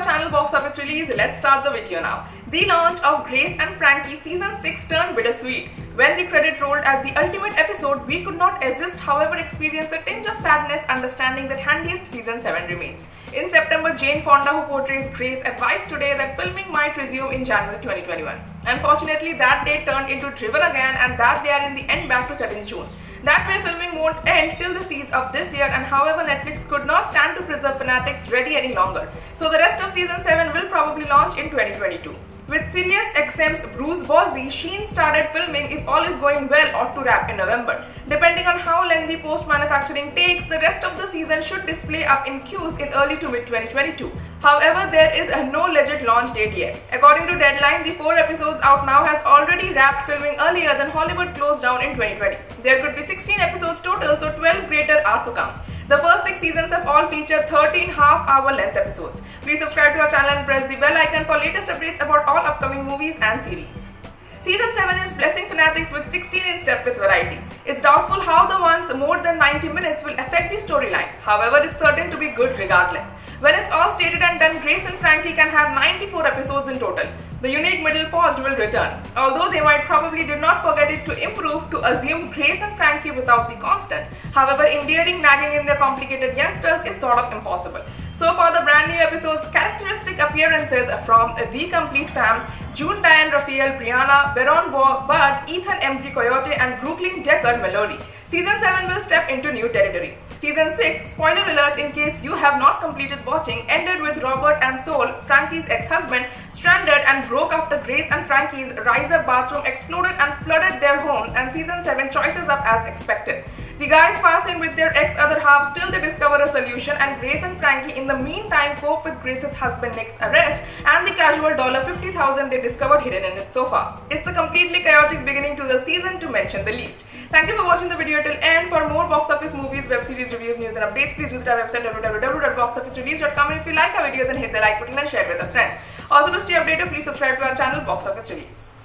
channel Box Office Release, let's start the video now. The launch of Grace and Frankie Season 6 turned bittersweet. When the credit rolled at the ultimate episode, we could not resist, however, experience a tinge of sadness understanding that handiest Season 7 remains. In September, Jane Fonda, who portrays Grace, advised today that filming might resume in January 2021. Unfortunately, that date turned into drivel again and that they are in the end back to set in June. That way, filming won't end till the seas of this year, and however, Netflix could not stand to preserve fanatics ready any longer. So the rest of Season 7 will probably launch in 2022. With SiriusXM's Bruce Bozzi, Sheen started filming, if all is going well, ought to wrap in November. Depending on how lengthy post-manufacturing takes, the rest of the season should display up in queues in early to mid-2022. However, there is no legit launch date yet. According to Deadline, the 4 episodes out now has already wrapped filming earlier than Hollywood closed down in 2020. There could be 16 episodes total, so 12 greater are to come. The first 6 seasons have all featured 13 half-hour length episodes. Please subscribe to our channel and press the bell icon for latest updates about all upcoming movies and series. Season 7 is blessing fanatics with 16 in step with variety. It's doubtful how the ones more than 90 minutes will affect the storyline. However, it's certain to be good regardless. When it's all stated and done, Grace and Frankie can have 94 episodes in total. The unique middle forged will return. Although they might probably did not forget it to improve to assume Grace and Frankie without the constant. However, endearing nagging in their complicated youngsters is sort of impossible. So for the brand new episodes, characteristic appearances from The Complete Fam, June Diane Raphael, Brianna, Baron Bud, Ethan Embry Coyote and Brooklyn Decker Mallory. Season 7 will step into new territory. Season 6, spoiler alert in case you have not completed watching, ended with Robert and Sol, Frankie's ex-husband, stranded and broke after Grace and Frankie's riser bathroom exploded and flooded their home, and Season 7 choices up as expected. The guys pass in with their ex-other halves till they discover a solution, and Grace and Frankie in the meantime cope with Grace's husband Nick's arrest and the casual $50,000 they discovered hidden in it so far. It's a completely chaotic beginning to the season, to mention the least. Thank you for watching the video till end. For more box office movies, web series reviews, news and updates, please visit our website www.boxofficerelease.com, and if you like our video then hit the like button and share it with your friends. Also, to stay updated, please subscribe to our channel Box Office Release.